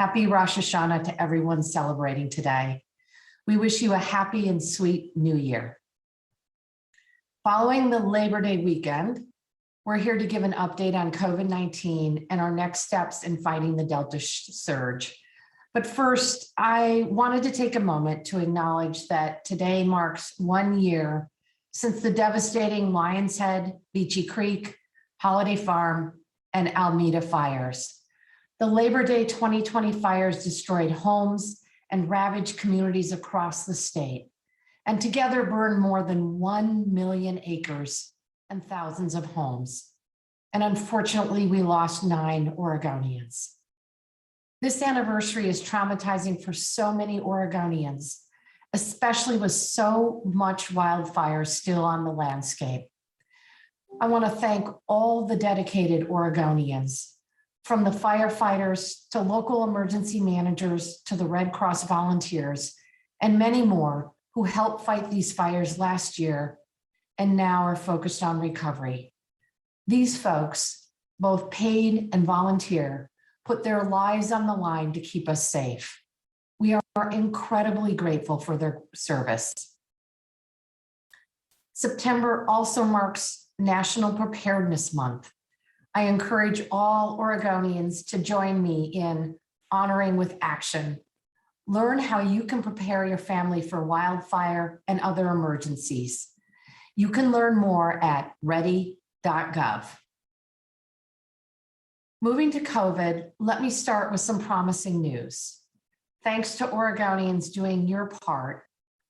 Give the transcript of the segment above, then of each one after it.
Happy Rosh Hashanah to everyone celebrating today. We wish you a happy and sweet new year. Following the Labor Day weekend, we're here to give an update on COVID-19 and our next steps in fighting the Delta surge. But first, I wanted to take a moment to acknowledge that today marks 1 year since the devastating Lion's Head, Beachy Creek, Holiday Farm, and Alameda fires. The Labor Day 2020 fires destroyed homes and ravaged communities across the state, and together burned more than 1 million acres and thousands of homes. And unfortunately, we lost 9 Oregonians. This anniversary is traumatizing for so many Oregonians, especially with so much wildfire still on the landscape. I want to thank all the dedicated Oregonians, from the firefighters to local emergency managers to the Red Cross volunteers, and many more who helped fight these fires last year and now are focused on recovery. These folks, both paid and volunteer, put their lives on the line to keep us safe. We are incredibly grateful for their service. September also marks National Preparedness Month. I encourage all Oregonians to join me in honoring with action. Learn how you can prepare your family for wildfire and other emergencies. You can learn more at ready.gov. Moving to COVID, let me start with some promising news. Thanks to Oregonians doing your part,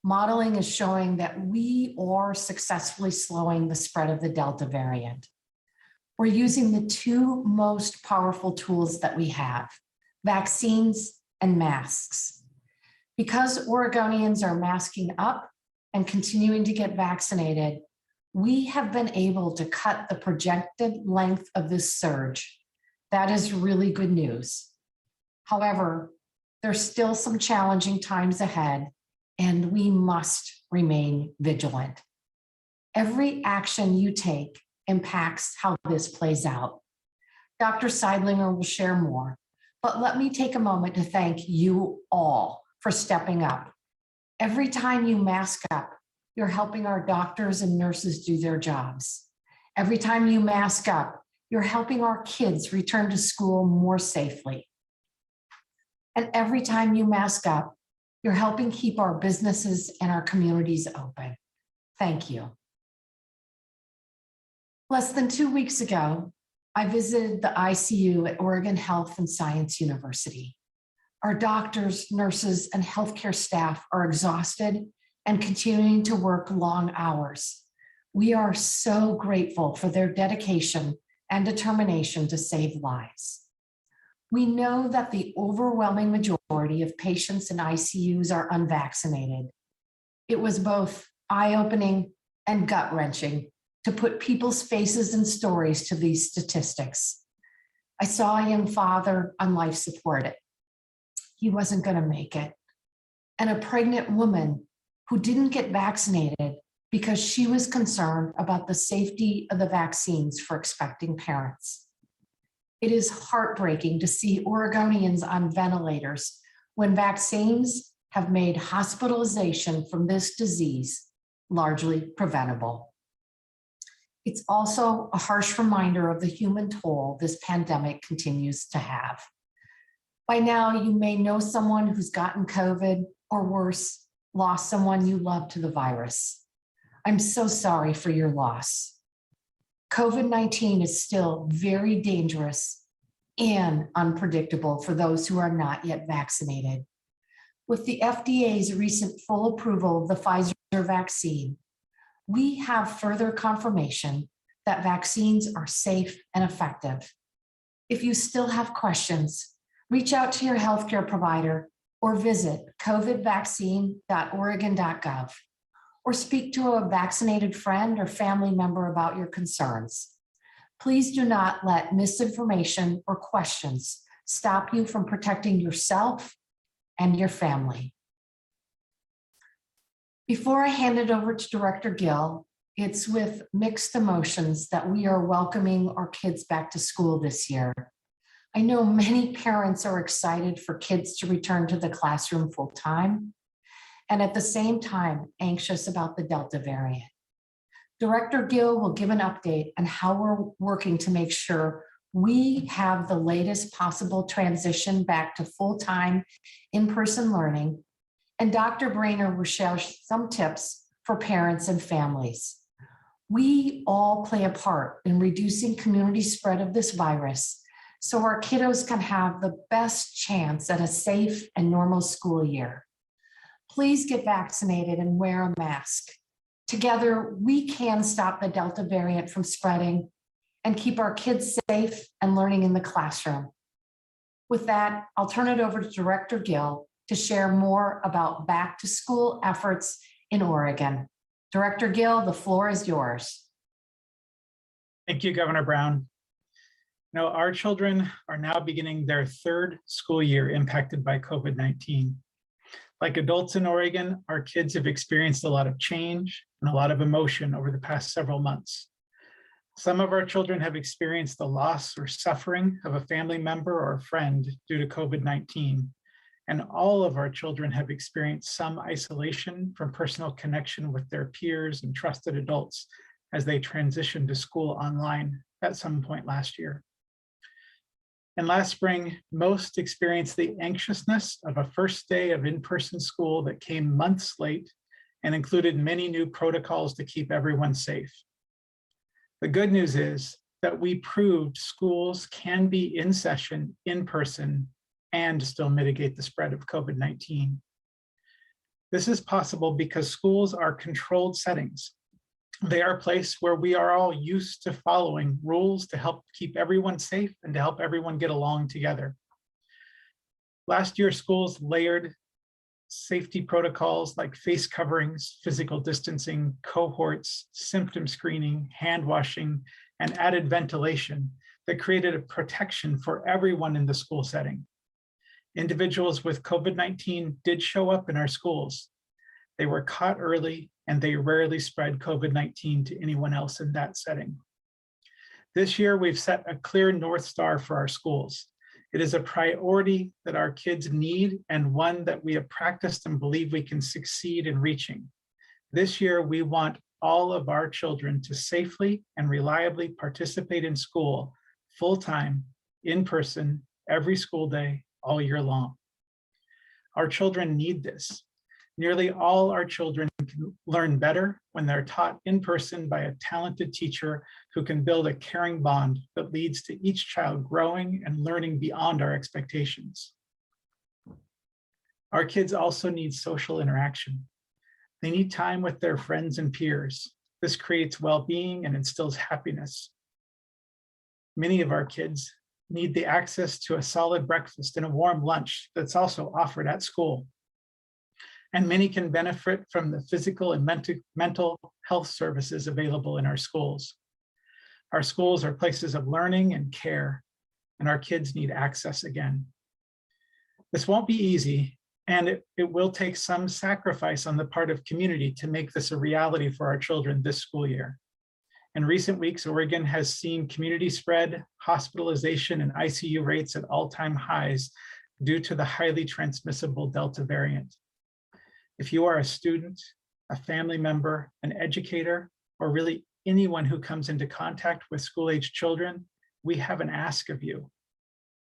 modeling is showing that we are successfully slowing the spread of the Delta variant. We're using the 2 most powerful tools that we have, vaccines and masks. Because Oregonians are masking up and continuing to get vaccinated, we have been able to cut the projected length of this surge. That is really good news. However, there's still some challenging times ahead, and we must remain vigilant. Every action you take impacts how this plays out. Dr. Sidelinger will share more, but let me take a moment to thank you all for stepping up. Every time you mask up, you're helping our doctors and nurses do their jobs. Every time you mask up, you're helping our kids return to school more safely. And every time you mask up, you're helping keep our businesses and our communities open. Thank you. Less than 2 weeks ago, I visited the ICU at Oregon Health and Science University. Our doctors, nurses, and healthcare staff are exhausted and continuing to work long hours. We are so grateful for their dedication and determination to save lives. We know that the overwhelming majority of patients in ICUs are unvaccinated. It was both eye-opening and gut-wrenching to put people's faces and stories to these statistics. I saw a young father on life support. He wasn't going to make it. And a pregnant woman who didn't get vaccinated because she was concerned about the safety of the vaccines for expecting parents. It is heartbreaking to see Oregonians on ventilators when vaccines have made hospitalization from this disease largely preventable. It's also a harsh reminder of the human toll this pandemic continues to have. By now, you may know someone who's gotten COVID, or worse, lost someone you love to the virus. I'm so sorry for your loss. COVID-19 is still very dangerous and unpredictable for those who are not yet vaccinated. With the FDA's recent full approval of the Pfizer vaccine, we have further confirmation that vaccines are safe and effective. If you still have questions, reach out to your healthcare provider or visit covidvaccine.oregon.gov. or speak to a vaccinated friend or family member about your concerns. Please do not let misinformation or questions stop you from protecting yourself and your family. Before I hand it over to Director Gill, it's with mixed emotions that we are welcoming our kids back to school this year. I know many parents are excited for kids to return to the classroom full time, and at the same time, anxious about the Delta variant. Director Gill will give an update on how we're working to make sure we have the latest possible transition back to full-time in-person learning, and Dr. Braner will share some tips for parents and families. We all play a part in reducing community spread of this virus so our kiddos can have the best chance at a safe and normal school year. Please get vaccinated and wear a mask. Together, we can stop the Delta variant from spreading and keep our kids safe and learning in the classroom. With that, I'll turn it over to Director Gill to share more about back to school efforts in Oregon. Director Gill, the floor is yours. Thank you, Governor Brown. Now, our children are now beginning their third school year impacted by COVID-19. Like adults in Oregon, our kids have experienced a lot of change and a lot of emotion over the past several months. Some of our children have experienced the loss or suffering of a family member or a friend due to COVID-19. And all of our children have experienced some isolation from personal connection with their peers and trusted adults as they transitioned to school online at some point last year. And last spring, most experienced the anxiousness of a first day of in-person school that came months late and included many new protocols to keep everyone safe. The good news is that we proved schools can be in session, in person, and still mitigate the spread of COVID-19. This is possible because schools are controlled settings. They are a place where we are all used to following rules to help keep everyone safe and to help everyone get along together. Last year, schools layered safety protocols like face coverings, physical distancing, cohorts, symptom screening, hand washing, and added ventilation that created a protection for everyone in the school setting. Individuals with COVID-19 did show up in our schools. They were caught early and they rarely spread COVID-19 to anyone else in that setting. This year, we've set a clear North Star for our schools. It is a priority that our kids need and one that we have practiced and believe we can succeed in reaching. This year, we want all of our children to safely and reliably participate in school full-time, in person, every school day, all year long. Our children need this. Nearly all our children can learn better when they're taught in person by a talented teacher who can build a caring bond that leads to each child growing and learning beyond our expectations. Our kids also need social interaction. They need time with their friends and peers. This creates well-being and instills happiness. Many of our kids need the access to a solid breakfast and a warm lunch that's also offered at school. And many can benefit from the physical and mental health services available in our schools. Our schools are places of learning and care, and our kids need access again. This won't be easy, and it will take some sacrifice on the part of community to make this a reality for our children this school year. In recent weeks, Oregon has seen community spread, hospitalization, and ICU rates at all-time highs due to the highly transmissible Delta variant. If you are a student, a family member, an educator, or really anyone who comes into contact with school-age children, we have an ask of you.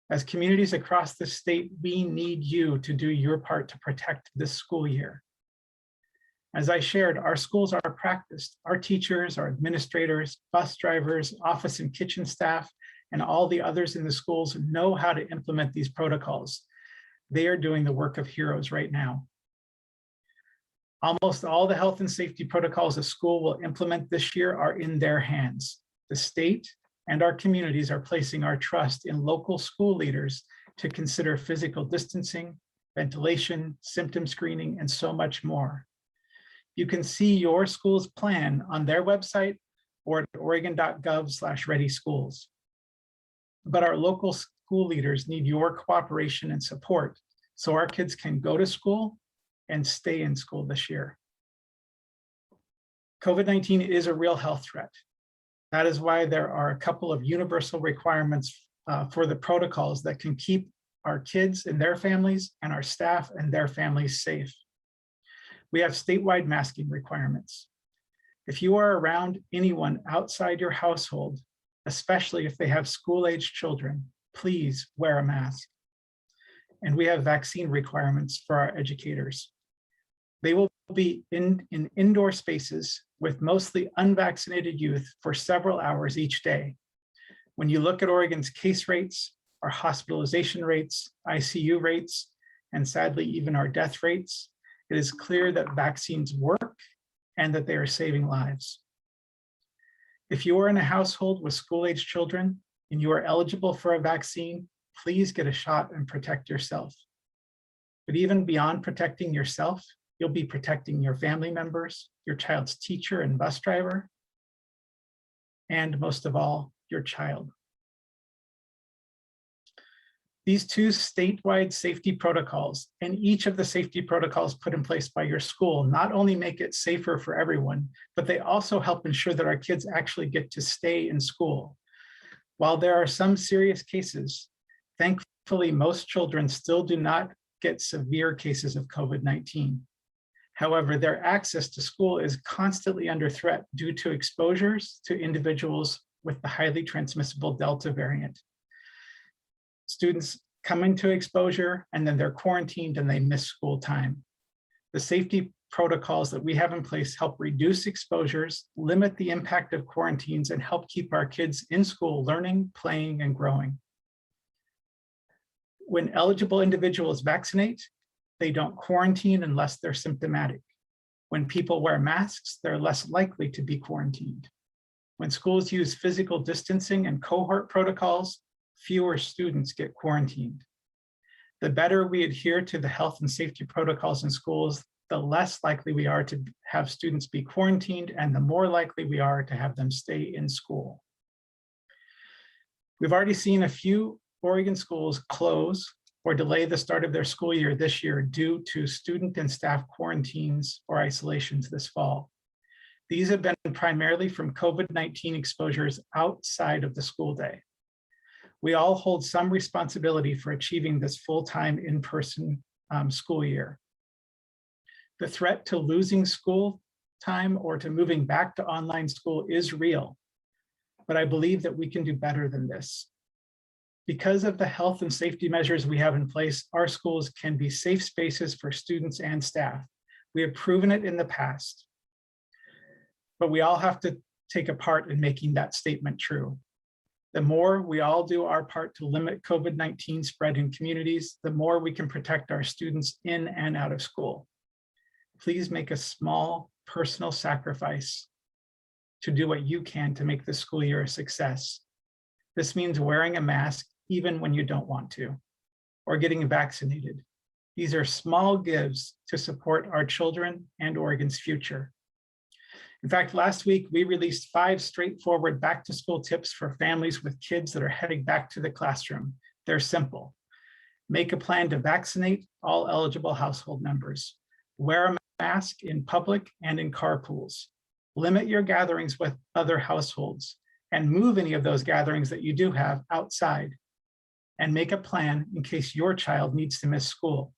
As communities across the state, we need you to do your part to protect this school year. As I shared, our schools are practiced. Our teachers, our administrators, bus drivers, office and kitchen staff, and all the others in the schools know how to implement these protocols. They are doing the work of heroes right now. Almost all the health and safety protocols a school will implement this year are in their hands. The state and our communities are placing our trust in local school leaders to consider physical distancing, ventilation, symptom screening, and so much more. You can see your school's plan on their website or at oregon.gov/readyschools. But our local school leaders need your cooperation and support so our kids can go to school and stay in school this year. COVID-19 is a real health threat. That is why there are a couple of universal requirements for the protocols that can keep our kids and their families and our staff and their families safe. We have statewide masking requirements. If you are around anyone outside your household, especially if they have school-aged children, please wear a mask. And we have vaccine requirements for our educators. They will be in indoor spaces with mostly unvaccinated youth for several hours each day. When you look at Oregon's case rates, our hospitalization rates, ICU rates, and sadly, even our death rates, it is clear that vaccines work and that they are saving lives. If you are in a household with school-aged children and you are eligible for a vaccine, please get a shot and protect yourself. But even beyond protecting yourself, you'll be protecting your family members, your child's teacher and bus driver, and most of all, your child. These two statewide safety protocols and each of the safety protocols put in place by your school not only make it safer for everyone, but they also help ensure that our kids actually get to stay in school. While there are some serious cases, thankfully, most children still do not get severe cases of COVID-19. However, their access to school is constantly under threat due to exposures to individuals with the highly transmissible Delta variant. Students come into exposure and then they're quarantined and they miss school time. The safety protocols that we have in place help reduce exposures, limit the impact of quarantines, and help keep our kids in school learning, playing, and growing. When eligible individuals vaccinate, they don't quarantine unless they're symptomatic. When people wear masks, they're less likely to be quarantined. When schools use physical distancing and cohort protocols, fewer students get quarantined. The better we adhere to the health and safety protocols in schools, the less likely we are to have students be quarantined and the more likely we are to have them stay in school. We've already seen a few Oregon schools close or delay the start of their school year this year due to student and staff quarantines or isolations this fall. These have been primarily from COVID-19 exposures outside of the school day. We all hold some responsibility for achieving this full-time in-person school year. The threat to losing school time or to moving back to online school is real, but I believe that we can do better than this. Because of the health and safety measures we have in place, our schools can be safe spaces for students and staff. We have proven it in the past, but we all have to take a part in making that statement true. The more we all do our part to limit COVID-19 spread in communities, the more we can protect our students in and out of school. Please make a small personal sacrifice to do what you can to make this school year a success. This means wearing a mask even when you don't want to, or getting vaccinated. These are small gives to support our children and Oregon's future. In fact, last week, we released 5 straightforward back-to-school tips for families with kids that are heading back to the classroom. They're simple. Make a plan to vaccinate all eligible household members. Wear a mask in public and in carpools. Limit your gatherings with other households and move any of those gatherings that you do have outside. And make a plan in case your child needs to miss school.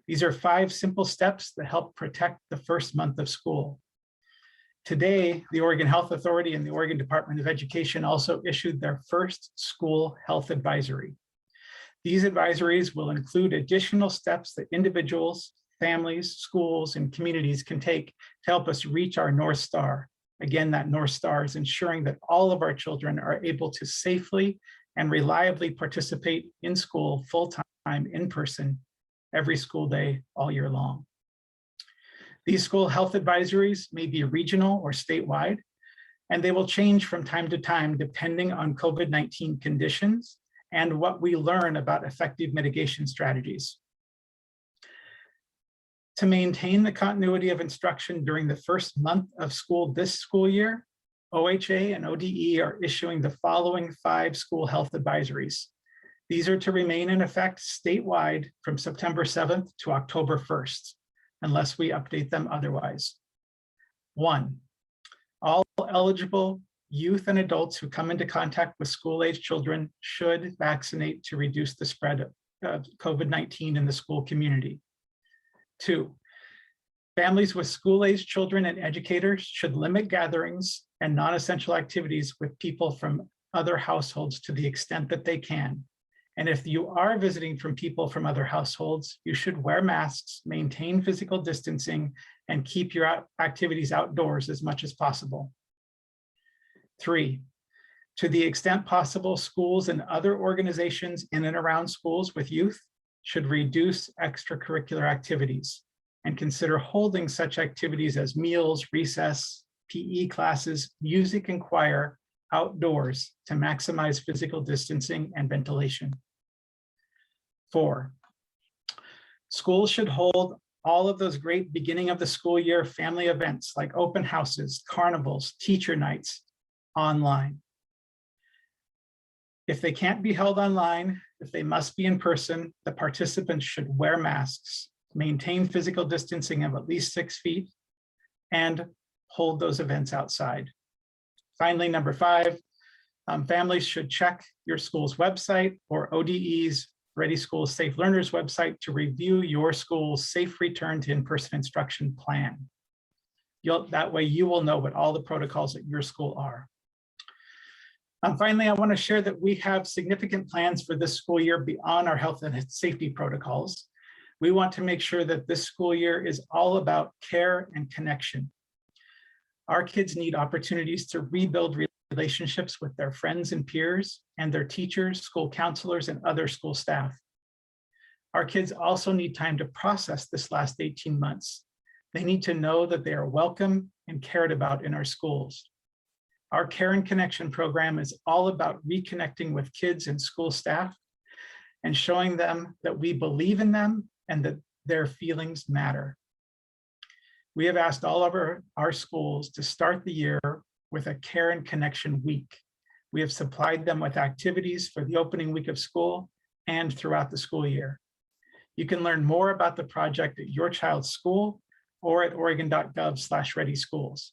These are 5 simple steps that help protect the first month of school. Today, the Oregon Health Authority and the Oregon Department of Education also issued their first school health advisory. These advisories will include additional steps that individuals, families, schools, and communities can take to help us reach our North Star. Again, that North Star is ensuring that all of our children are able to safely and reliably participate in school full-time in person every school day all year long. These school health advisories may be regional or statewide, and they will change from time to time depending on COVID-19 conditions and what we learn about effective mitigation strategies. To maintain the continuity of instruction during the first month of school this school year, OHA and ODE are issuing the following 5 school health advisories. These are to remain in effect statewide from September 7th to October 1st. Unless we update them otherwise. 1, all eligible youth and adults who come into contact with school-age children should vaccinate to reduce the spread of COVID-19 in the school community. 2, families with school-age children and educators should limit gatherings and non-essential activities with people from other households to the extent that they can. And if you are visiting from people from other households, you should wear masks, maintain physical distancing, and keep your activities outdoors as much as possible. 3, to the extent possible, schools and other organizations in and around schools with youth should reduce extracurricular activities and consider holding such activities as meals, recess, PE classes, music, and choir outdoors to maximize physical distancing and ventilation. 4, schools should hold all of those great beginning of the school year family events like open houses, carnivals, teacher nights online. If they can't be held online, if they must be in person, the participants should wear masks, maintain physical distancing of at least 6 feet, and hold those events outside. Finally, number 5, families should check your school's website or ODE's Ready Schools Safe Learners website to review your school's safe return to in-person instruction plan. That way you will know what all the protocols at your school are. Finally, I want to share that we have significant plans for this school year beyond our health and safety protocols. We want to make sure that this school year is all about care and connection. Our kids need opportunities to rebuild relationships with their friends and peers and their teachers, school counselors, and other school staff. Our kids also need time to process this last 18 months. They need to know that they are welcome and cared about in our schools. Our Care and Connection program is all about reconnecting with kids and school staff and showing them that we believe in them and that their feelings matter. We have asked all of our schools to start the year with a Care and Connection week. We have supplied them with activities for the opening week of school and throughout the school year. You can learn more about the project at your child's school or at oregon.gov/readyschools.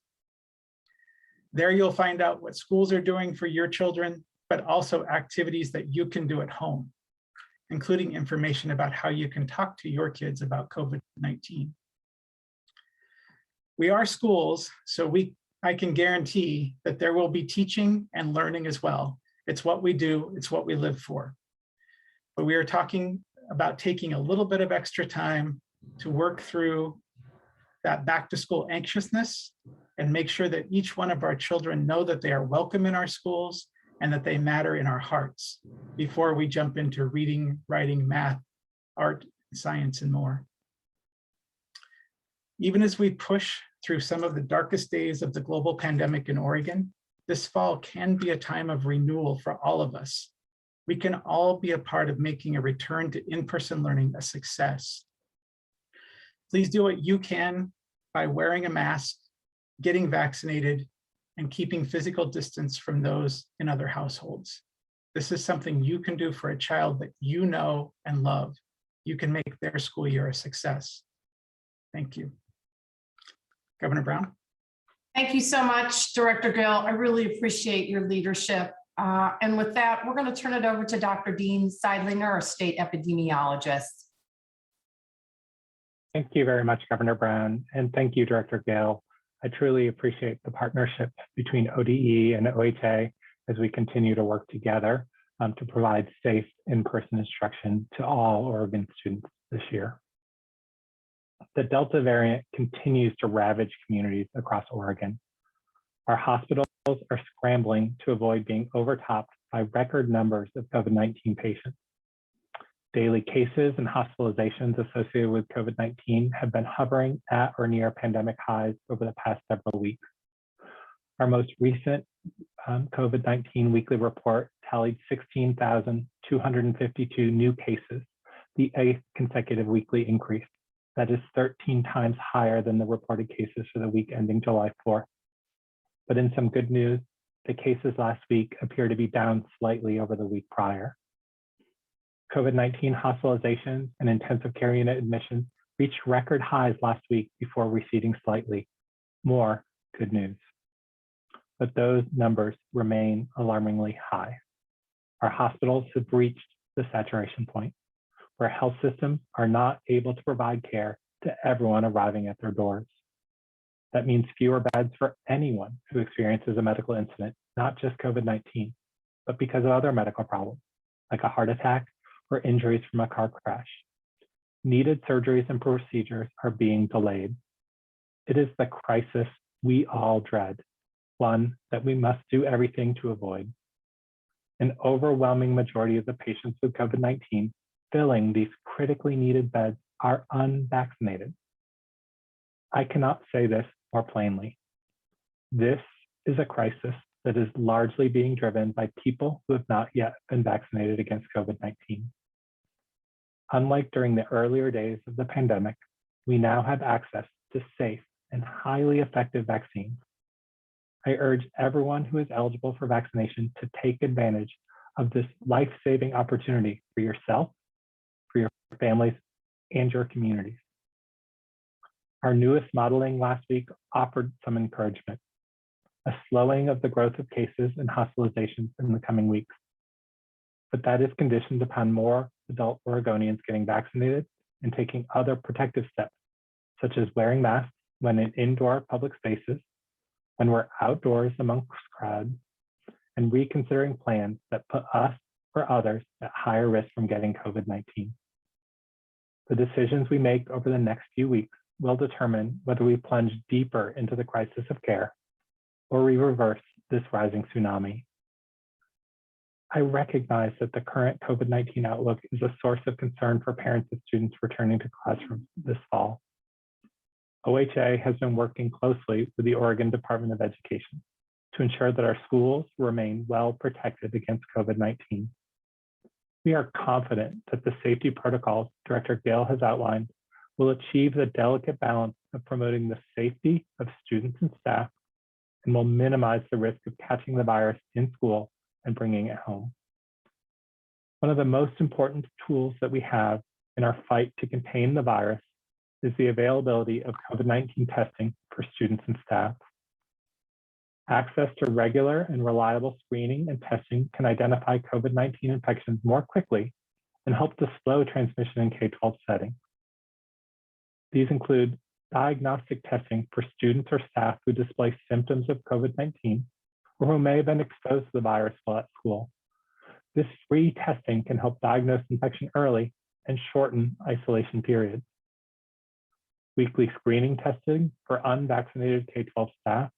There you'll find out what schools are doing for your children, but also activities that you can do at home, including information about how you can talk to your kids about COVID-19. We are schools, so I can guarantee that there will be teaching and learning as well. It's what we do, it's what we live for. But we are talking about taking a little bit of extra time to work through that back to school anxiousness and make sure that each one of our children know that they are welcome in our schools and that they matter in our hearts before we jump into reading, writing, math, art, science, and more. Even as we push through some of the darkest days of the global pandemic in Oregon, this fall can be a time of renewal for all of us. We can all be a part of making a return to in-person learning a success. Please do what you can by wearing a mask, getting vaccinated, and keeping physical distance from those in other households. This is something you can do for a child that you know and love. You can make their school year a success. Thank you. Governor Brown. Thank you so much, Director Gill. I really appreciate your leadership. And with that, we're going to turn it over to Dr. Dean Sidelinger, our state epidemiologist. Thank you very much, Governor Brown, and thank you, Director Gill. I truly appreciate the partnership between ODE and OHA as we continue to work together to provide safe in-person instruction to all Oregon students this year. The Delta variant continues to ravage communities across Oregon. Our hospitals are scrambling to avoid being overtopped by record numbers of COVID-19 patients. Daily cases and hospitalizations associated with COVID-19 have been hovering at or near pandemic highs over the past several weeks. Our most recent COVID-19 weekly report tallied 16,252 new cases, the 8th consecutive weekly increase. That is 13 times higher than the reported cases for the week ending July 4th. But in some good news, the cases last week appear to be down slightly over the week prior. COVID-19 hospitalizations and intensive care unit admissions reached record highs last week before receding slightly. More good news. but those numbers remain alarmingly high. Our hospitals have reached the saturation point where health systems are not able to provide care to everyone arriving at their doors. That means fewer beds for anyone who experiences a medical incident, not just COVID-19, but because of other medical problems, like a heart attack or injuries from a car crash. Needed surgeries and procedures are being delayed. It is the crisis we all dread, one that we must do everything to avoid. An overwhelming majority of the patients with COVID-19 filling these critically needed beds are unvaccinated. I cannot say this more plainly. This is a crisis that is largely being driven by people who have not yet been vaccinated against COVID-19. Unlike during the earlier days of the pandemic, we now have access to safe and highly effective vaccines. I urge everyone who is eligible for vaccination to take advantage of this life-saving opportunity for yourself, for your families, and your communities. Our newest modeling last week offered some encouragement, a slowing of the growth of cases and hospitalizations in the coming weeks. But that is conditioned upon more adult Oregonians getting vaccinated and taking other protective steps, such as wearing masks when in indoor public spaces, when we're outdoors amongst crowds, and reconsidering plans that put us or others at higher risk from getting COVID-19. The decisions we make over the next few weeks will determine whether we plunge deeper into the crisis of care or we reverse this rising tsunami. I recognize that the current COVID-19 outlook is a source of concern for parents of students returning to classrooms this fall. OHA has been working closely with the Oregon Department of Education to ensure that our schools remain well protected against COVID-19. We are confident that the safety protocols Director Gill has outlined will achieve the delicate balance of promoting the safety of students and staff and will minimize the risk of catching the virus in school and bringing it home. One of the most important tools that we have in our fight to contain the virus is the availability of COVID-19 testing for students and staff. Access to regular and reliable screening and testing can identify COVID-19 infections more quickly and help to slow transmission in K-12 settings. These include diagnostic testing for students or staff who display symptoms of COVID-19 or who may have been exposed to the virus while at school. This free testing can help diagnose infection early and shorten isolation periods. Weekly screening testing for unvaccinated K-12 staff.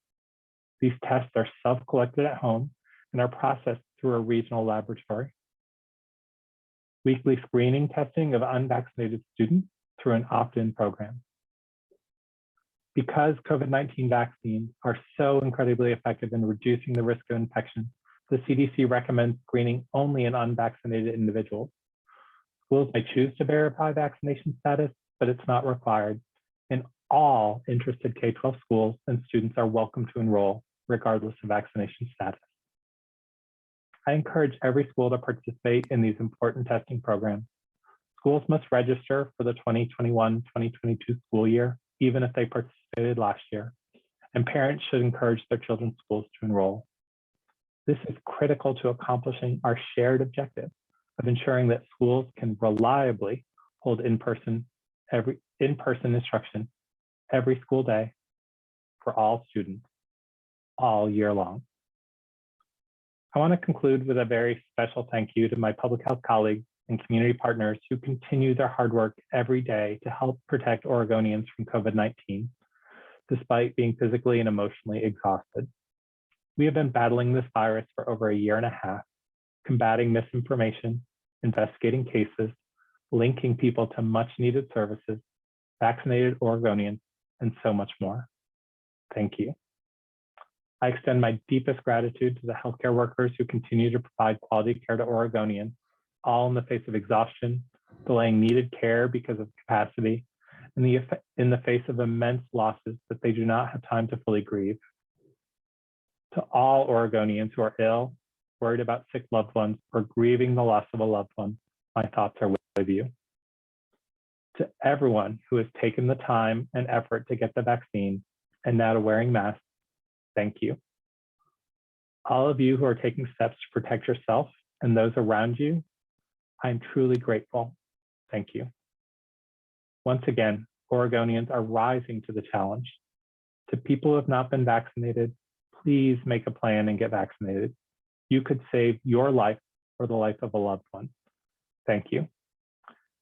These tests are self-collected at home and are processed through a regional laboratory. Weekly screening testing of unvaccinated students through an opt-in program. Because COVID-19 vaccines are so incredibly effective in reducing the risk of infection, the CDC recommends screening only in unvaccinated individuals. Schools may choose to verify vaccination status, but it's not required. And all interested K-12 schools and students are welcome to enroll, regardless of vaccination status. I encourage every school to participate in these important testing programs. Schools must register for the 2021-2022 school year, even if they participated last year, and parents should encourage their children's schools to enroll. This is critical to accomplishing our shared objective of ensuring that schools can reliably hold in-person instruction every school day for all students, all year long. I want to conclude with a very special thank you to my public health colleagues and community partners who continue their hard work every day to help protect Oregonians from COVID-19, despite being physically and emotionally exhausted. We have been battling this virus for over a year and a half, combating misinformation, investigating cases, linking people to much needed services, vaccinated Oregonians, and so much more. Thank you. I extend my deepest gratitude to the healthcare workers who continue to provide quality care to Oregonians, all in the face of exhaustion, delaying needed care because of capacity, and in the face of immense losses that they do not have time to fully grieve. To all Oregonians who are ill, worried about sick loved ones, or grieving the loss of a loved one, my thoughts are with you. To everyone who has taken the time and effort to get the vaccine and now to wearing masks, thank you. all of you who are taking steps to protect yourself and those around you, I'm truly grateful. Thank you. Once again, Oregonians are rising to the challenge. To people who have not been vaccinated, please make a plan and get vaccinated. You could save your life or the life of a loved one. Thank you.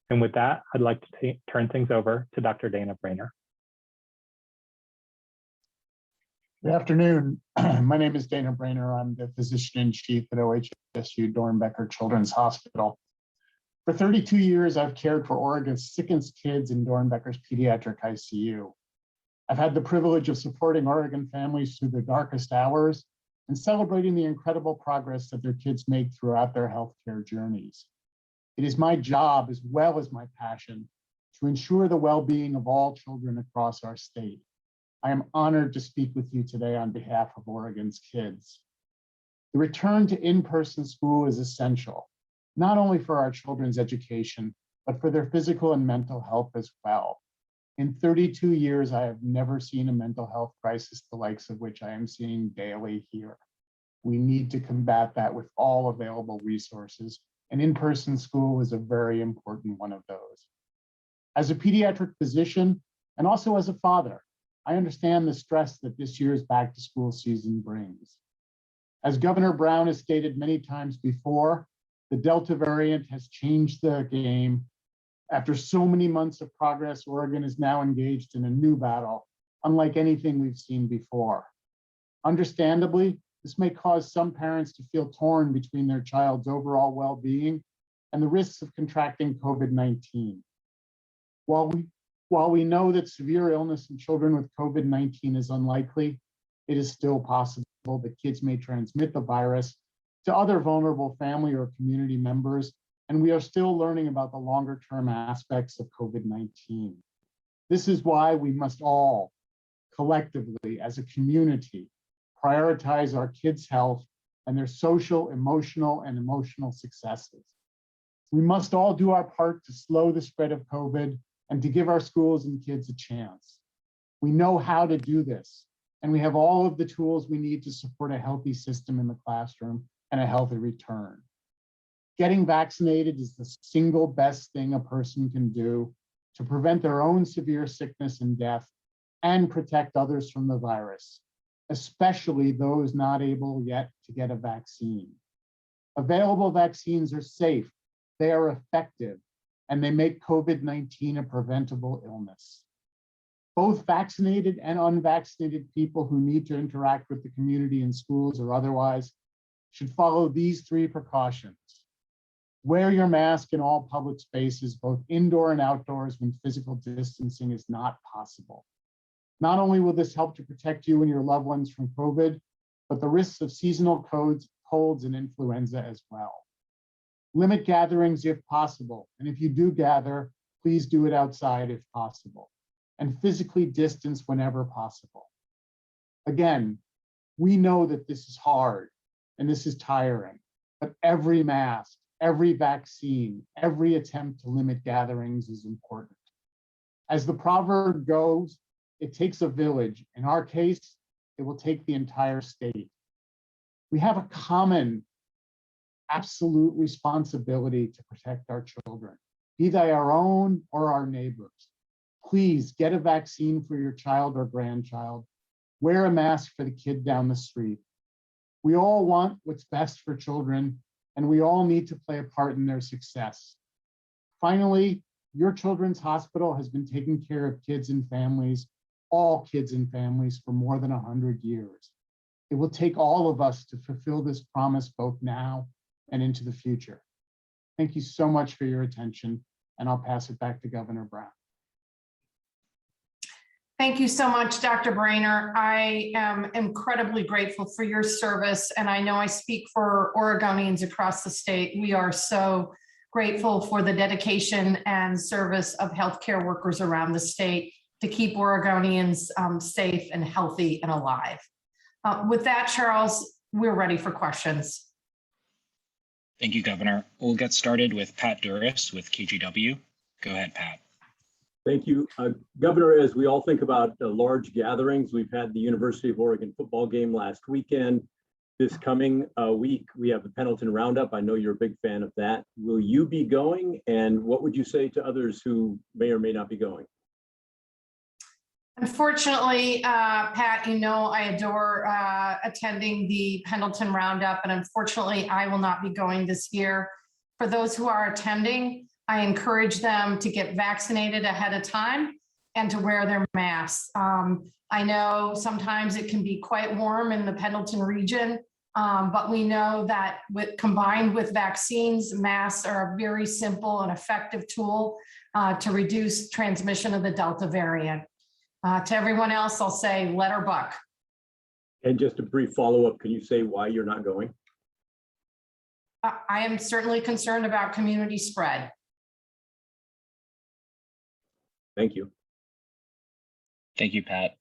And with that, I'd like to turn things over to Dr. Dana Braner. Good afternoon. My name is Dana Braner. I'm the physician-in-chief at OHSU Doernbecher Children's Hospital. For 32 years, I've cared for Oregon's sickest kids in Doernbecher's pediatric ICU. I've had the privilege of supporting Oregon families through their darkest hours and celebrating the incredible progress that their kids make throughout their healthcare journeys. It is my job, as well as my passion, to ensure the well-being of all children across our state. I am honored to speak with you today on behalf of Oregon's kids. The return to in-person school is essential, not only for our children's education, but for their physical and mental health as well. In 32 years, I have never seen a mental health crisis the likes of which I am seeing daily here. We need to combat that with all available resources, and in-person school is a very important one of those. As a pediatric physician, and also as a father, I understand the stress that this year's back-to-school season brings. As Governor Brown has stated many times before, the Delta variant has changed the game. After so many months of progress, Oregon is now engaged in a new battle, unlike anything we've seen before. Understandably, this may cause some parents to feel torn between their child's overall well-being and the risks of contracting COVID-19. While we know that severe illness in children with COVID-19 is unlikely, it is still possible that kids may transmit the virus to other vulnerable family or community members, and we are still learning about the longer-term aspects of COVID-19. This is why we must all, collectively, as a community, prioritize our kids' health and their social, emotional successes. We must all do our part to slow the spread of COVID and to give our schools and kids a chance. We know how to do this, and we have all of the tools we need to support a healthy system in the classroom and a healthy return. Getting vaccinated is the single best thing a person can do to prevent their own severe sickness and death and protect others from the virus, especially those not able yet to get a vaccine. Available vaccines are safe, they are effective, and they make COVID-19 a preventable illness. Both vaccinated and unvaccinated people who need to interact with the community in schools or otherwise should follow these 3 precautions. Wear your mask in all public spaces, both indoor and outdoors, when physical distancing is not possible. Not only will this help to protect you and your loved ones from COVID, but the risks of seasonal colds and influenza as well. Limit gatherings if possible, and if you do gather, please do it outside if possible, and physically distance whenever possible. Again, we know that this is hard and this is tiring, but every mask, every vaccine, every attempt to limit gatherings is important. As the proverb goes, it takes a village. In our case, it will take the entire state. We have a common absolute responsibility to protect our children, be they our own or our neighbors. Please get a vaccine for your child or grandchild. Wear a mask for the kid down the street. We all want what's best for children, and we all need to play a part in their success. Finally, your children's hospital has been taking care of kids and families, all kids and families, for more than 100 years. It will take all of us to fulfill this promise both now and into the future. Thank you so much for your attention, and I'll pass it back to Governor Brown. Thank you so much, Dr. Braner. I am incredibly grateful for your service, and I know I speak for Oregonians across the state. We are so grateful for the dedication and service of healthcare workers around the state to keep Oregonians safe and healthy and alive. With that, Charles, we're ready for questions. Thank you, Governor. We'll get started with Pat Duras with KGW. Go ahead, Pat. Thank you. Governor, as we all think about large gatherings, we've had the University of Oregon football game last weekend. this coming week, we have the Pendleton Round-Up. I know you're a big fan of that. Will you be going? And what would you say to others who may or may not be going? Unfortunately, Pat, you know I adore attending the Pendleton Roundup, and unfortunately, I will not be going this year. For those who are attending, I encourage them to get vaccinated ahead of time and to wear their masks. I know sometimes it can be quite warm in the Pendleton region, but we know that combined with vaccines, masks are a very simple and effective tool to reduce transmission of the Delta variant. To everyone else, I'll say let her buck. And just a brief follow-up, can you say why you're not going? I am certainly concerned about community spread. Thank you. Thank you, Pat.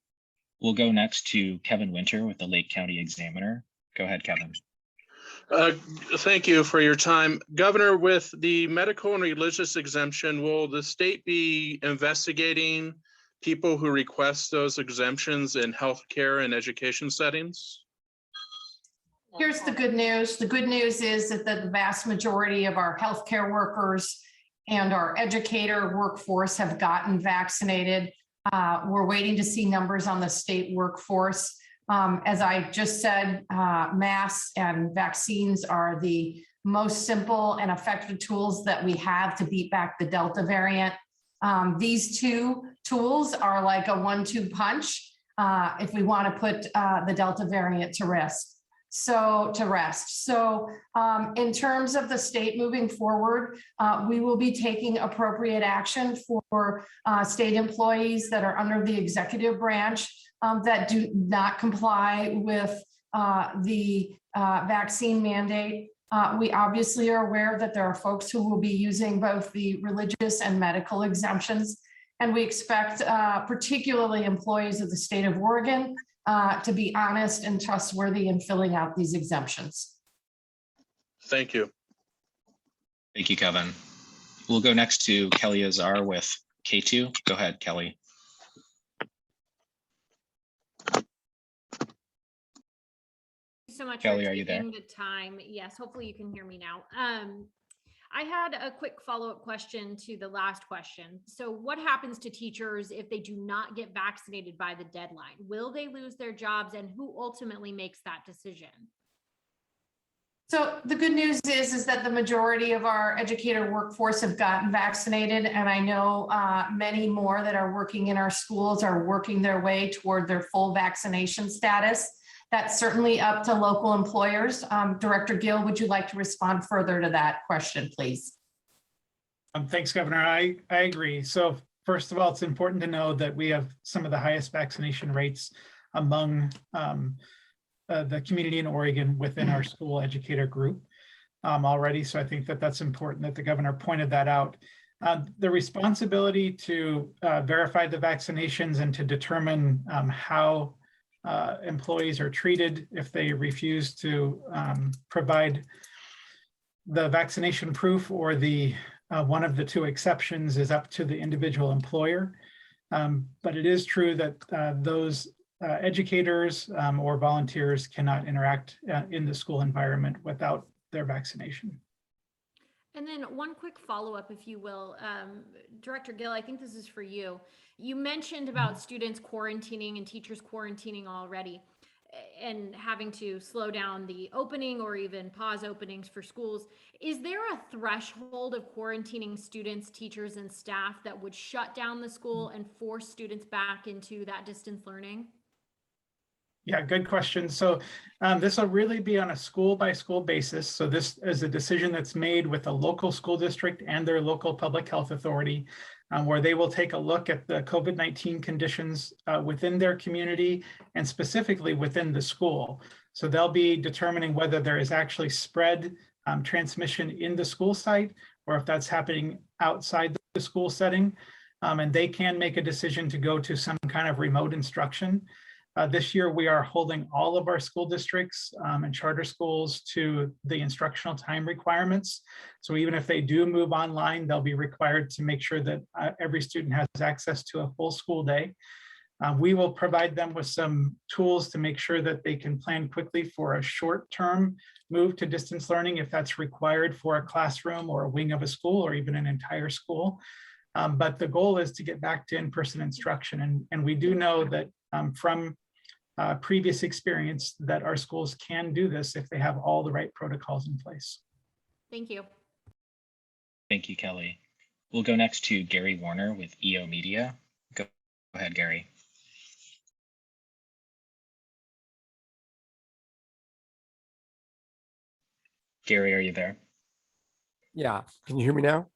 We'll go next to Kevin Winter with the Lake County Examiner. Go ahead, Kevin. Thank you for your time. Governor, with the medical and religious exemption, will the state be investigating people who request those exemptions in healthcare and education settings? Here's the good news. The good news is that the vast majority of our healthcare workers and our educator workforce have gotten vaccinated. We're waiting to see numbers on the state workforce. As I just said, masks and vaccines are the most simple and effective tools that we have to beat back the Delta variant. These two tools are like a 1-2 punch if we want to put the Delta variant to rest. So in terms of the state moving forward, we will be taking appropriate action for state employees that are under the executive branch that do not comply with the vaccine mandate. We obviously are aware that there are folks who will be using both the religious and medical exemptions, and we expect particularly employees of the state of Oregon to be honest and trustworthy in filling out these exemptions. Thank you. Thank you, Kevin. We'll go next to Kelly Azar with K2. Go ahead, Kelly. So much Kelly, for are you there? taking the time. Yes, hopefully you can hear me now. I had a quick follow-up question to the last question. So what happens to teachers if they do not get vaccinated by the deadline? Will they lose their jobs, and who ultimately makes that decision? So the good news is that the majority of our educator workforce have gotten vaccinated, and I know many more that are working in our schools are working their way toward their full vaccination status. That's certainly up to local employers. Director Gill, would you like to respond further to that question, please? Thanks, Governor. I agree. So first of all, it's important to know that we have some of the highest vaccination rates among the community in Oregon within our school educator group already. So I think that that's important that the governor pointed that out. The responsibility to verify the vaccinations and to determine how employees are treated if they refuse to provide the vaccination proof or the one of the two exceptions is up to the individual employer. But it is true that those educators or volunteers cannot interact in the school environment without their vaccination. And then one quick follow-up, if you will. Director Gill, I think this is for you. You mentioned about students quarantining and teachers quarantining already and having to slow down the opening or even pause openings for schools. Is there a threshold of quarantining students, teachers, and staff that would shut down the school and force students back into that distance learning? Yeah, good question. So this will really be on a school by school basis. So this is a decision that's made with a local school district and their local public health authority, where they will take a look at the COVID-19 conditions within their community and specifically within the school. So they'll be determining whether there is actually spread transmission in the school site or if that's happening outside the school setting. And they can make a decision to go to some kind of remote instruction. This year, we are holding all of our school districts and charter schools to the instructional time requirements. So even if they do move online, they'll be required to make sure that every student has access to a full school day. We will provide them with some tools to make sure that they can plan quickly for a short-term move to distance learning if that's required for a classroom or a wing of a school or even an entire school. But the goal is to get back to in-person instruction. And we do know that from previous experience that our schools can do this if they have all the right protocols in place. Thank you. Thank you, Kelly. We'll go next to Gary Warner with EO Media. Go ahead, Gary. Gary, are you there? Yeah, can you hear me now?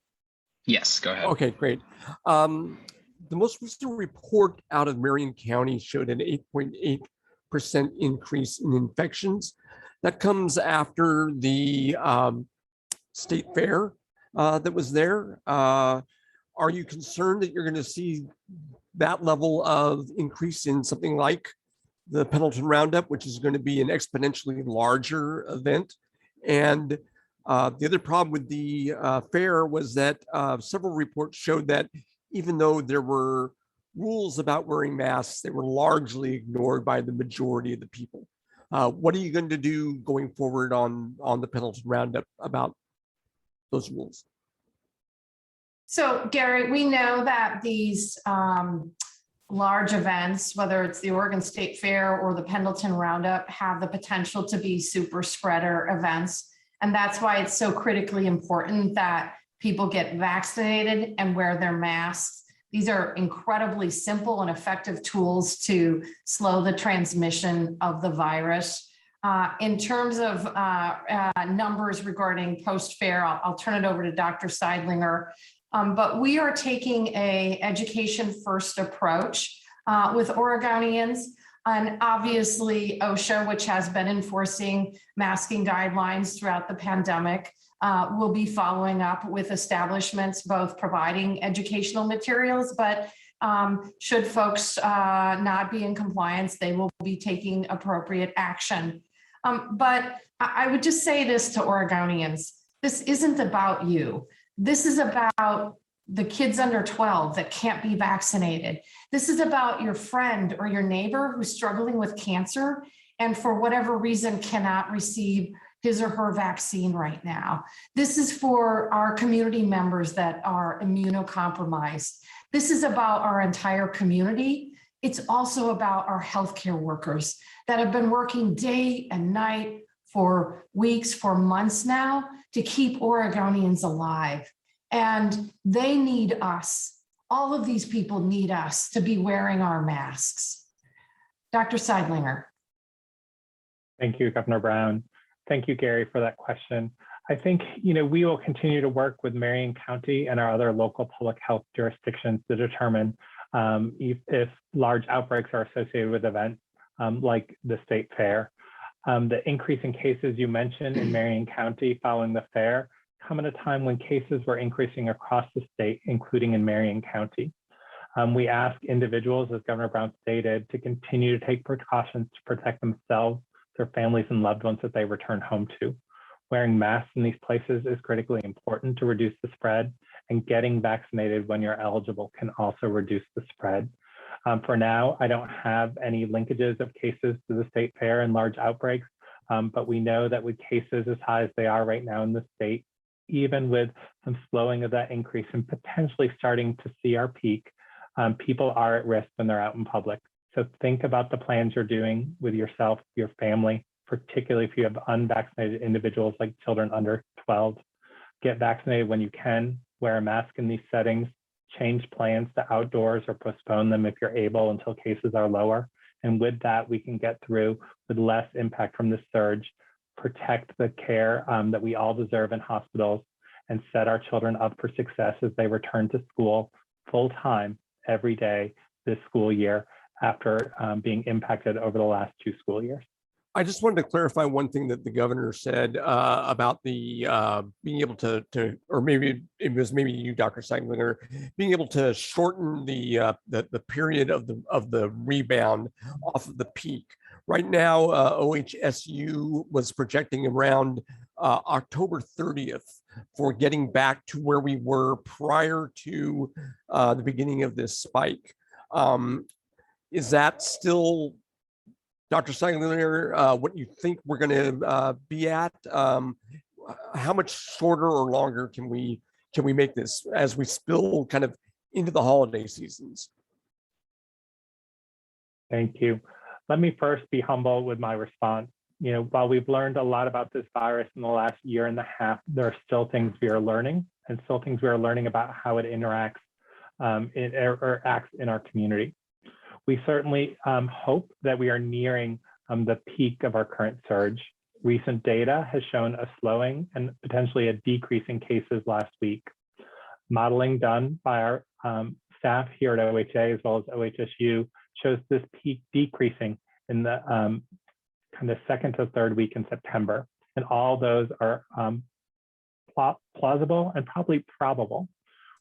Yes, go ahead. Okay, great. The most recent report out of Marion County showed an 8.8% increase in infections. That comes after the state fair that was there. Are you concerned that you're going to see that level of increase in something like the Pendleton Round-Up, which is going to be an exponentially larger event? And the other problem with the fair was that several reports showed that even though there were rules about wearing masks, they were largely ignored by the majority of the people. What are you going to do going forward on the Pendleton Round-Up about those rules? So Gary, we know that these large events, whether it's the Oregon State Fair or the Pendleton Round-Up, have the potential to be super spreader events. And that's why it's so critically important that people get vaccinated and wear their masks. These are incredibly simple and effective tools to slow the transmission of the virus. In terms of numbers regarding post-fair, I'll turn it over to Dr. Sidelinger. But we are taking an education first approach with Oregonians. And obviously OSHA, which has been enforcing masking guidelines throughout the pandemic, will be following up with establishments, both providing educational materials, but should folks not be in compliance, they will be taking appropriate action. But I would just say this to Oregonians, this isn't about you. This is about the kids under 12 that can't be vaccinated. This is about your friend or your neighbor who's struggling with cancer and for whatever reason cannot receive his or her vaccine right now. This is for our community members that are immunocompromised. This is about our entire community. It's also about our healthcare workers that have been working day and night for weeks, for months now to keep Oregonians alive. And they need us. All of these people need us to be wearing our masks. Dr. Sidelinger. Thank you, Governor Brown. Thank you, Gary, for that question. I think, we will continue to work with Marion County and our other local public health jurisdictions to determine if large outbreaks are associated with events like the state fair. The increase in cases you mentioned in Marion County following the fair come at a time when cases were increasing across the state, including in Marion County. We ask individuals, as Governor Brown stated, to continue to take precautions to protect themselves, their families, and loved ones that they return home to. Wearing masks in these places is critically important to reduce the spread, and getting vaccinated when you're eligible can also reduce the spread. For now, I don't have any linkages of cases to the state fair and large outbreaks, but we know that with cases as high as they are right now in the state, even with some slowing of that increase and potentially starting to see our peak, people are at risk when they're out in public. So think about the plans you're doing with yourself, your family, particularly if you have unvaccinated individuals like children under 12. Get vaccinated when you can, wear a mask in these settings, change plans to outdoors or postpone them if you're able until cases are lower. And with that, we can get through with less impact from the surge, protect the care that we all deserve in hospitals, and set our children up for success as they return to school full time every day this school year after being impacted over the last 2 school years. I just wanted to clarify one thing that the governor said about the being able to, or maybe it was maybe you, Dr. Sidelinger, being able to shorten the period of the rebound off of the peak. Right now, OHSU was projecting around October 30th for getting back to where we were prior to the beginning of this spike. Is that still, Dr. Sidelinger, what you think we're going to be at? How much shorter or longer can we make this as we spill kind of into the holiday seasons? Thank you. Let me first be humble with my response. While we've learned a lot about this virus in the last year and a half, there are still things we are learning, and still things we are learning about how it interacts or acts in our community. We certainly hope that we are nearing the peak of our current surge. Recent data has shown a slowing and potentially a decrease in cases last week. Modeling done by our staff here at OHA as well as OHSU shows this peak decreasing in the kind of second to third week in September. And all those are plausible and probably probable.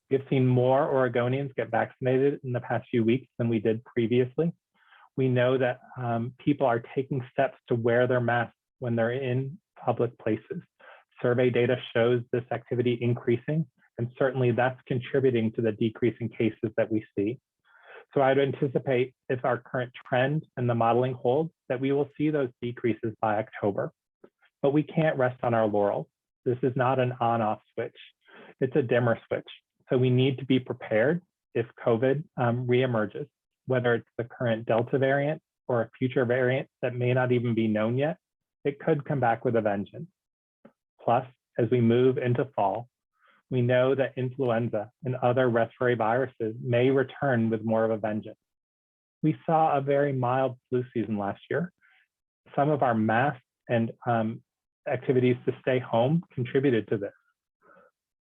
We've seen more Oregonians get vaccinated in the past few weeks than we did previously. We know that people are taking steps to wear their masks when they're in public places. Survey data shows this activity increasing, and certainly that's contributing to the decrease in cases that we see. So I'd anticipate if our current trend and the modeling holds, that we will see those decreases by October. But we can't rest on our laurels. This is not an on-off switch. It's a dimmer switch. So we need to be prepared if COVID reemerges, whether it's the current Delta variant or a future variant that may not even be known yet. It could come back with a vengeance. Plus, as we move into fall, we know that influenza and other respiratory viruses may return with more of a vengeance. We saw a very mild flu season last year. Some of our masks and activities to stay home contributed to this.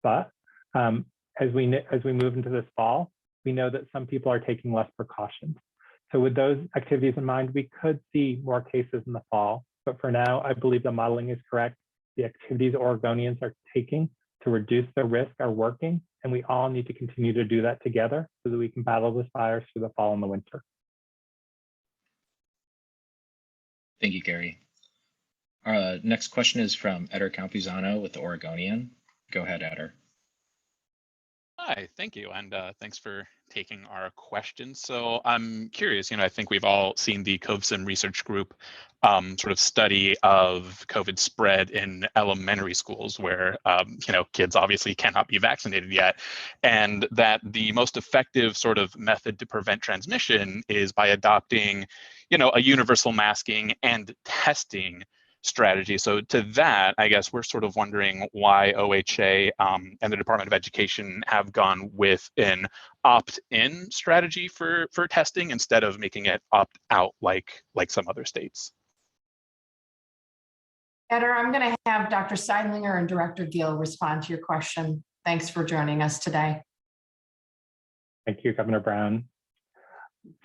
But as we move into this fall, we know that some people are taking less precautions. So with those activities in mind, we could see more cases in the fall. But for now, I believe the modeling is correct. The activities Oregonians are taking to reduce the risk are working, and we all need to continue to do that together so that we can battle this virus through the fall and the winter. Thank you, Gary. Our next question is from Eder Campuzano with the Oregonian. Go ahead, Eder. Hi, thank you, and thanks for taking our question. So I'm curious, I think we've all seen the COVSIM research group sort of study of COVID spread in elementary schools where, kids obviously cannot be vaccinated yet, and that the most effective sort of method to prevent transmission is by adopting, a universal masking and testing strategy. So to that, I guess we're sort of wondering why OHA and the Department of Education have gone with an opt-in strategy for testing instead of making it opt-out like some other states. Eder, I'm going to have Dr. Sidelinger and Director Gill respond to your question. Thanks for joining us today. Thank you, Governor Brown.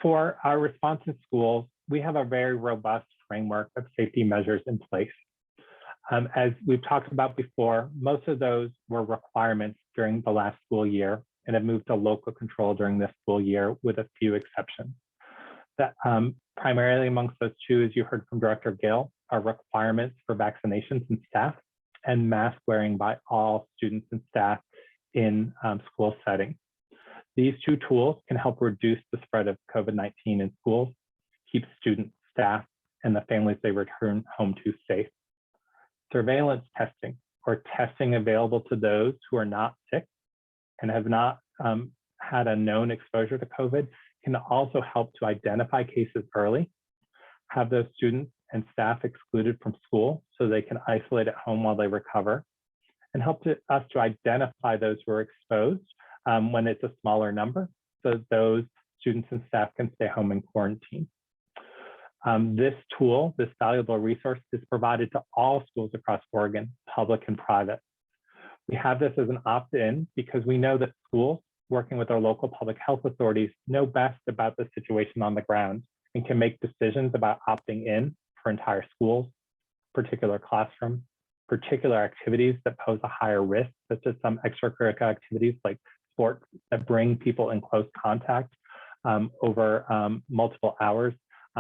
For our response in schools, we have a very robust framework of safety measures in place. As we've talked about before, most of those were requirements during the last school year and have moved to local control during this school year with a few exceptions. That primarily amongst those two, as you heard from Director Gill, are requirements for vaccinations and staff and mask wearing by all students and staff in school settings. These two tools can help reduce the spread of COVID-19 in schools, keep students, staff, and the families they return home to safe. Surveillance testing, or testing available to those who are not sick and have not had a known exposure to COVID, can also help to identify cases early, have those students and staff excluded from school so they can isolate at home while they recover, and help us to identify those who are exposed when it's a smaller number, so those students and staff can stay home in quarantine. This tool, this valuable resource, is provided to all schools across Oregon, public and private. We have this as an opt-in because we know that schools, working with our local public health authorities, know best about the situation on the ground and can make decisions about opting in for entire schools, particular classrooms, particular activities that pose a higher risk, such as some extracurricular activities like sports that bring people in close contact over multiple hours,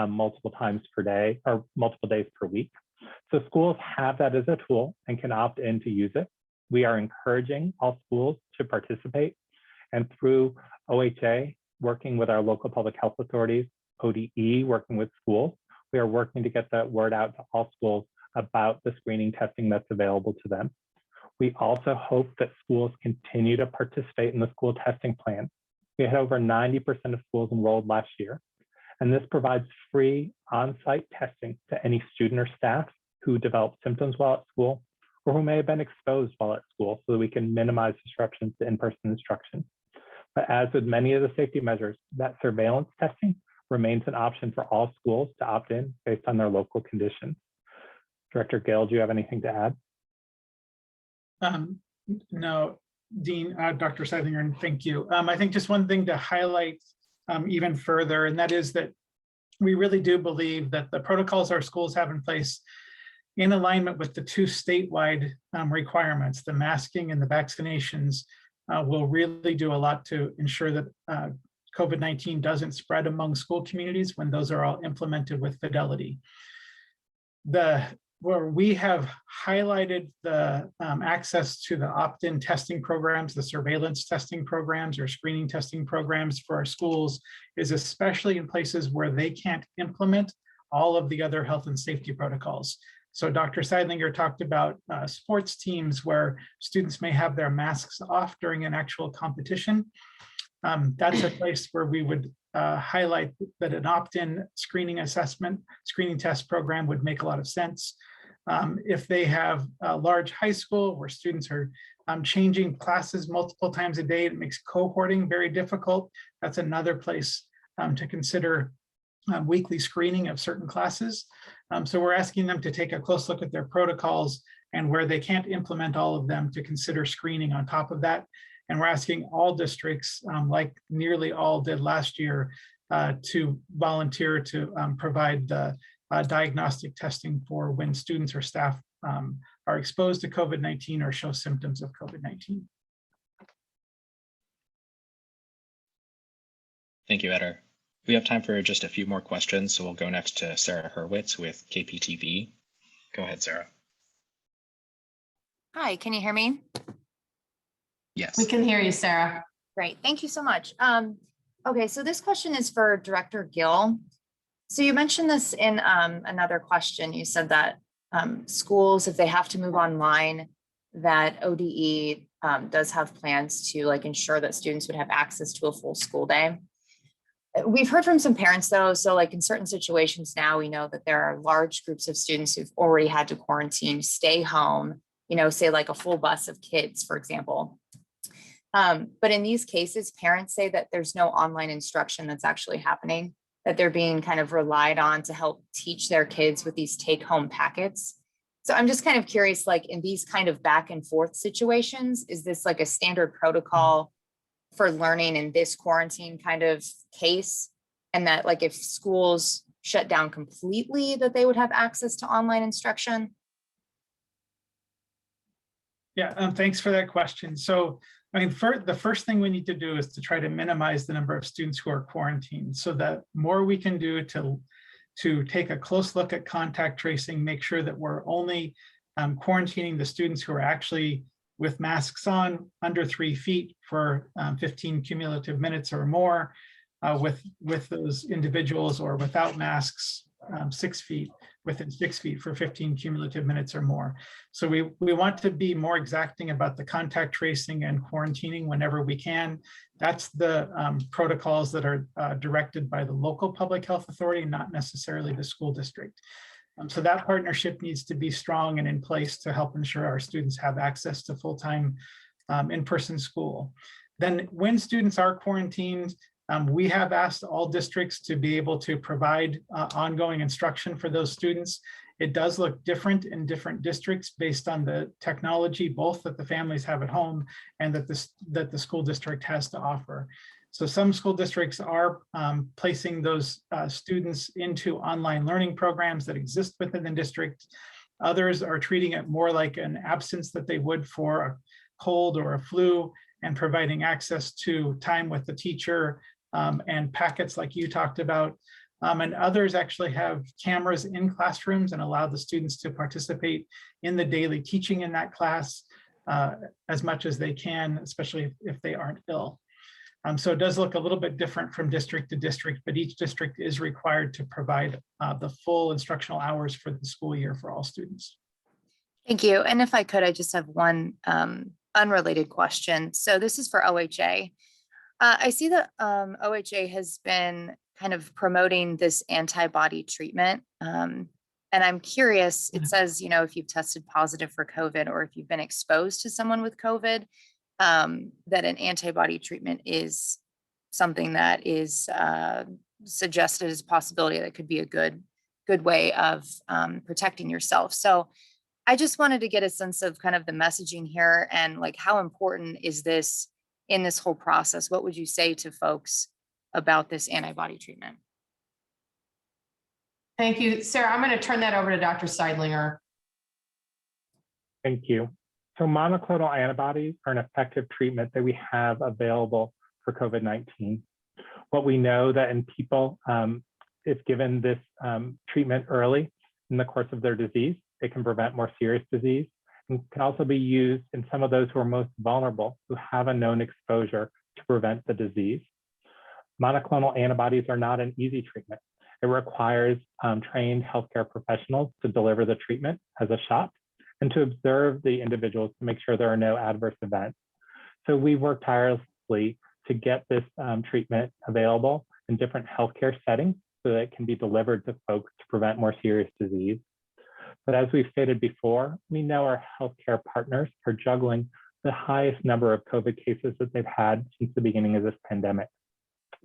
multiple times per day or multiple days per week. So schools have that as a tool and can opt in to use it. We are encouraging all schools to participate, and through OHA, working with our local public health authorities, ODE working with schools, we are working to get the word out to all schools about the screening testing that's available to them. We also hope that schools continue to participate in the school testing plan. We had over 90% of schools enrolled last year, and this provides free on-site testing to any student or staff who develop symptoms while at school or who may have been exposed while at school, so that we can minimize disruptions to in-person instruction. But as with many of the safety measures, that surveillance testing remains an option for all schools to opt in based on their local conditions. Director Gill, do you have anything to add? No, Dean, Dr. Sidelinger, and thank you. I think just one thing to highlight even further, and that is that we really do believe that the protocols our schools have in place in alignment with the two statewide requirements, the masking and the vaccinations, will really do a lot to ensure that COVID-19 doesn't spread among school communities when those are all implemented with fidelity. Where we have highlighted the access to the opt-in testing programs, the surveillance testing programs or screening testing programs for our schools is especially in places where they can't implement all of the other health and safety protocols. So Dr. Sidelinger talked about sports teams where students may have their masks off during an actual competition. That's a place where we would highlight that an opt-in screening test program would make a lot of sense. If they have a large high school where students are changing classes multiple times a day, it makes cohorting very difficult. That's another place to consider weekly screening of certain classes. So we're asking them to take a close look at their protocols, and where they can't implement all of them, to consider screening on top of that. And we're asking all districts, like nearly all did last year, to volunteer to provide the diagnostic testing for when students or staff are exposed to COVID-19 or show symptoms of COVID-19. Thank you, Eder. We have time for just a few more questions, so we'll go next to Sarah Hurwitz with KPTV. Go ahead, Sarah. Hi, can you hear me? Yes. We can hear you, Sarah. Great, thank you so much. Okay, so this question is for Director Gill. So you mentioned this in another question. You said that schools, if they have to move online, that ODE does have plans to ensure that students would have access to a full school day. We've heard from some parents though, so in certain situations now, we know that there are large groups of students who've already had to quarantine, stay home, say a full bus of kids, for example. But in these cases, parents say that there's no online instruction that's actually happening, that they're being kind of relied on to help teach their kids with these take-home packets. So I'm just kind of curious, in these kind of back and forth situations, is this a standard protocol for learning in this quarantine kind of case? And that if schools shut down completely, that they would have access to online instruction? Yeah, thanks for that question. So, the first thing we need to do is to try to minimize the number of students who are quarantined, so that more we can do to take a close look at contact tracing, make sure that we're only quarantining the students who are actually with masks on under 3 feet for 15 cumulative minutes or more, with those individuals, or without masks 6 feet, within 6 feet for 15 cumulative minutes or more. So we want to be more exacting about the contact tracing and quarantining whenever we can. That's the protocols that are directed by the local public health authority, not necessarily the school district. So that partnership needs to be strong and in place to help ensure our students have access to full-time in-person school. Then when students are quarantined, we have asked all districts to be able to provide ongoing instruction for those students. It does look different in different districts based on the technology, both that the families have at home and that the school district has to offer. So some school districts are placing those students into online learning programs that exist within the district. Others are treating it more like an absence that they would for a cold or a flu, and providing access to time with the teacher and packets like you talked about. And others actually have cameras in classrooms and allow the students to participate in the daily teaching in that class as much as they can, especially if they aren't ill. So it does look a little bit different from district to district, but each district is required to provide the full instructional hours for the school year for all students. Thank you. And if I could, I just have one unrelated question. So this is for OHA. I see that OHA has been kind of promoting this antibody treatment. And I'm curious, it says, you know, if you've tested positive for COVID or if you've been exposed to someone with COVID, that an antibody treatment is something that is suggested as a possibility that could be a good way of protecting yourself. So I just wanted to get a sense of kind of the messaging here and like how important is this in this whole process? What would you say to folks about this antibody treatment? Thank you. Sarah, I'm going to turn that over to Dr. Sidelinger. Thank you. So monoclonal antibodies are an effective treatment that we have available for COVID-19. What we know that in people, if given this treatment early in the course of their disease, it can prevent more serious disease and can also be used in some of those who are most vulnerable, who have a known exposure to prevent the disease. Monoclonal antibodies are not an easy treatment. It requires trained healthcare professionals to deliver the treatment as a shot and to observe the individuals to make sure there are no adverse events. So we work tirelessly to get this treatment available in different healthcare settings so that it can be delivered to folks to prevent more serious disease. But as we've stated before, we know our healthcare partners are juggling the highest number of COVID cases that they've had since the beginning of this pandemic.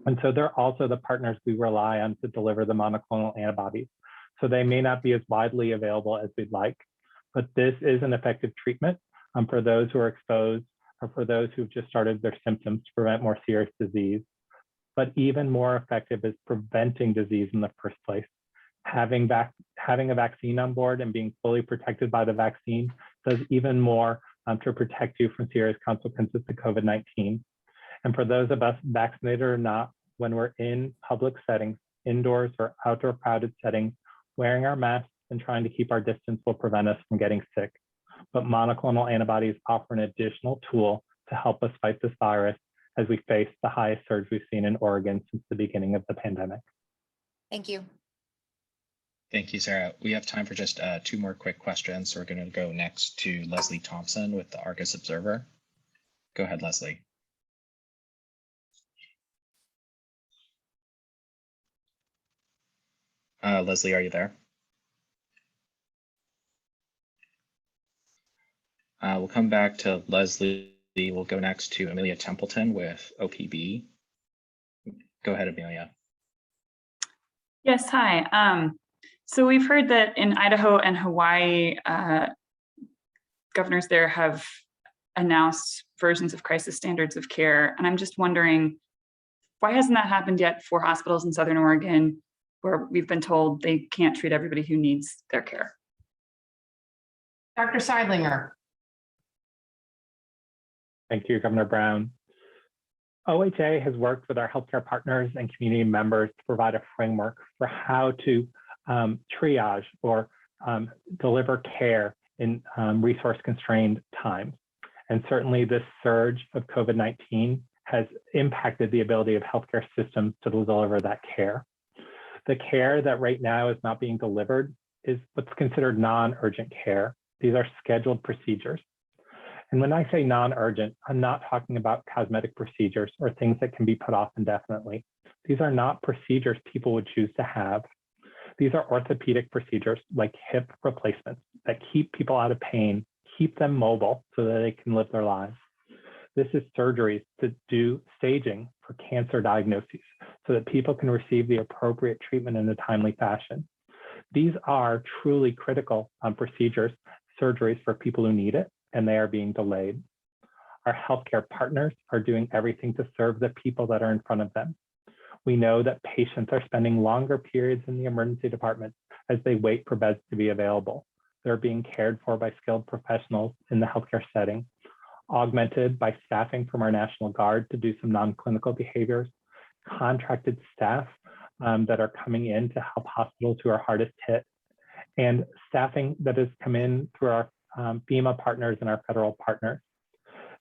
And so they're also the partners we rely on to deliver the monoclonal antibodies. So they may not be as widely available as we'd like, but this is an effective treatment for those who are exposed or for those who've just started their symptoms to prevent more serious disease. But even more effective is preventing disease in the first place. Having a vaccine on board and being fully protected by the vaccine does even more to protect you from serious consequences to COVID-19. And for those of us vaccinated or not, when we're in public settings, indoors or outdoor crowded settings, wearing our masks and trying to keep our distance will prevent us from getting sick. But monoclonal antibodies offer an additional tool to help us fight this virus as we face the highest surge we've seen in Oregon since the beginning of the pandemic. Thank you. Thank you, Sarah. We have time for just 2 more quick questions. So we're going to go next to Leslie Thompson with the Argus Observer. Go ahead, Leslie. Leslie, are you there? We'll come back to Leslie. We'll go next to Amelia Templeton with OPB. Go ahead, Amelia. Yes, hi. So we've heard that in Idaho and Hawaii, governors there have announced versions of crisis standards of care. And I'm just wondering, why hasn't that happened yet for hospitals in Southern Oregon, where we've been told they can't treat everybody who needs their care? Dr. Sidelinger. Thank you, Governor Brown. OHA has worked with our healthcare partners and community members to provide a framework for how to triage or deliver care in resource-constrained times. And certainly this surge of COVID-19 has impacted the ability of healthcare systems to deliver that care. The care that right now is not being delivered is what's considered non-urgent care. These are scheduled procedures. And when I say non-urgent, I'm not talking about cosmetic procedures or things that can be put off indefinitely. These are not procedures people would choose to have. These are orthopedic procedures like hip replacements that keep people out of pain, keep them mobile so that they can live their lives. This is surgeries to do staging for cancer diagnoses so that people can receive the appropriate treatment in a timely fashion. These are truly critical procedures, surgeries for people who need it, and they are being delayed. Our healthcare partners are doing everything to serve the people that are in front of them. We know that patients are spending longer periods in the emergency department as they wait for beds to be available. They're being cared for by skilled professionals in the healthcare setting, augmented by staffing from our National Guard to do some non-clinical behaviors, contracted staff that are coming in to help hospitals who are hardest hit, and staffing that has come in through our FEMA partners and our federal partners.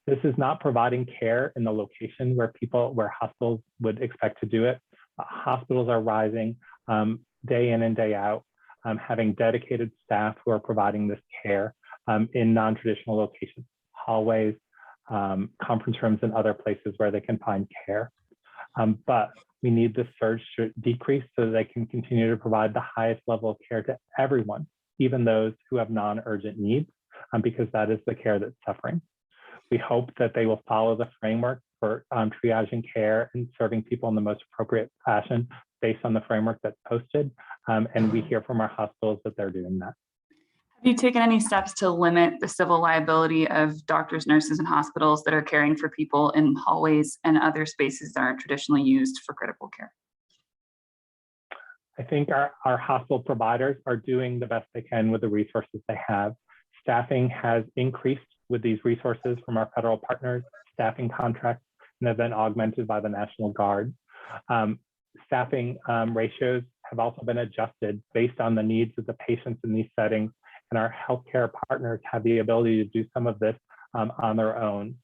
This is not providing care in the location where hospitals would expect to do it. Hospitals are rising day in and day out, having dedicated staff who are providing this care in non-traditional locations, hallways, conference rooms, and other places where they can find care. But we need this surge to decrease so that they can continue to provide the highest level of care to everyone, even those who have non-urgent needs, because that is the care that's suffering. We hope that they will follow the framework for triaging care and serving people in the most appropriate fashion based on the framework that's posted. And we hear from our hospitals that they're doing that. Have you taken any steps to limit the civil liability of doctors, nurses, and hospitals that are caring for people in hallways and other spaces that aren't traditionally used for critical care? I think our hospital providers are doing the best they can with the resources they have. Staffing has increased with these resources from our federal partners, staffing contracts, and have been augmented by the National Guard. Staffing ratios have also been adjusted based on the needs of the patients in these settings, and our healthcare partners have the ability to do some of this on their own.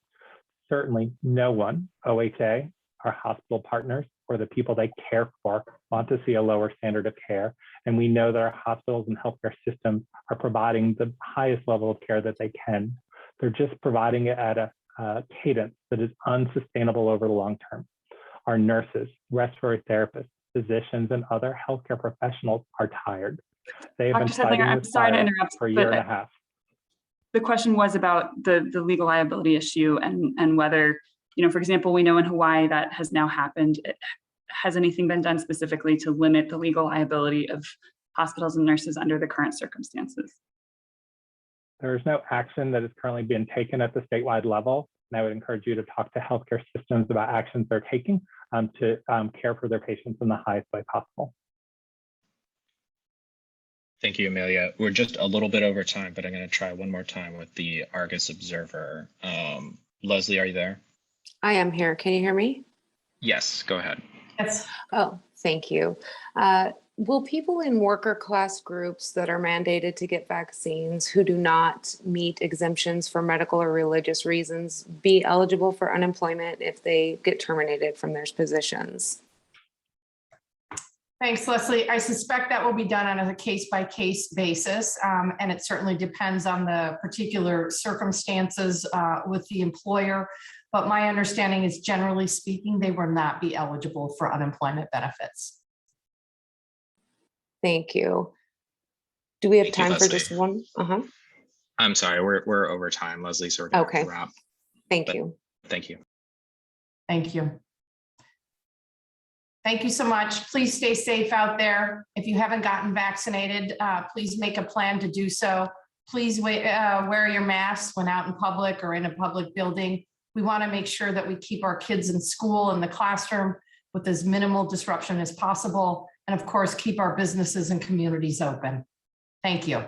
Certainly no one, OHA, our hospital partners, or the people they care for want to see a lower standard of care. And we know that our hospitals and healthcare systems are providing the highest level of care that they can. They're just providing it at a cadence that is unsustainable over the long term. Our nurses, respiratory therapists, physicians, and other healthcare professionals are tired. They have been Dr. Sidelinger, fighting I'm this sorry to virus interrupt, for a year but and a half. the question was about the legal liability issue and whether, for example, we know in Hawaii that has now happened. Has anything been done specifically to limit the legal liability of hospitals and nurses under the current circumstances? There is no action that is currently being taken at the statewide level. And I would encourage you to talk to healthcare systems about actions they're taking to care for their patients in the highest way possible. Thank you, Amelia. We're just a little bit over time, but I'm going to try one more time with the Argus Observer. Leslie, are you there? I am here. Can you hear me? Yes, go ahead. Yes. Oh, thank you. Will people in worker class groups that are mandated to get vaccines who do not meet exemptions for medical or religious reasons be eligible for unemployment if they get terminated from their positions? Thanks, Leslie. I suspect that will be done on a case-by-case basis, and it certainly depends on the particular circumstances with the employer. But my understanding is, generally speaking, they will not be eligible for unemployment benefits. Thank you. Do we have Thank you, time for Leslie. just one? I'm sorry, we're over time, Leslie, so we're going to have to wrap. Thank you. Thank you. Thank you. Thank you so much. Please stay safe out there. If you haven't gotten vaccinated, please make a plan to do so. Please wear your masks when out in public or in a public building. We want to make sure that we keep our kids in school and the classroom with as minimal disruption as possible. And of course, keep our businesses and communities open. Thank you.